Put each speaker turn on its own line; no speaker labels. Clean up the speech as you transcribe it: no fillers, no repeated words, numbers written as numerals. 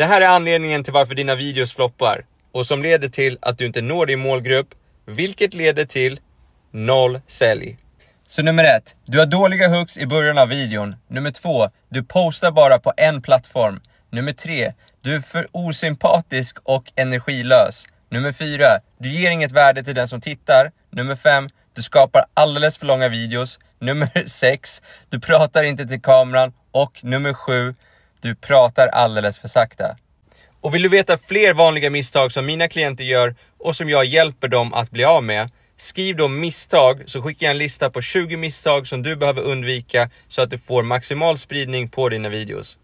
Det här är anledningen till varför dina videos floppar och som leder till att du inte når din målgrupp, vilket leder till 0 sälj. Så nummer 1, du har dåliga hooks i början av videon. Nummer 2, du postar bara på en plattform. Nummer 3, du är för osympatisk och energilös. Nummer 4, du ger inget värde till den som tittar. Nummer 5, du skapar alldeles för långa videos. Nummer 6, du pratar inte till kameran. Och nummer 7, du pratar alldeles för sakta. Och vill du veta fler vanliga misstag som mina klienter gör och som jag hjälper dem att bli av med, skriv då misstag så skickar jag en lista på 20 misstag som du behöver undvika så att du får maximal spridning på dina videos.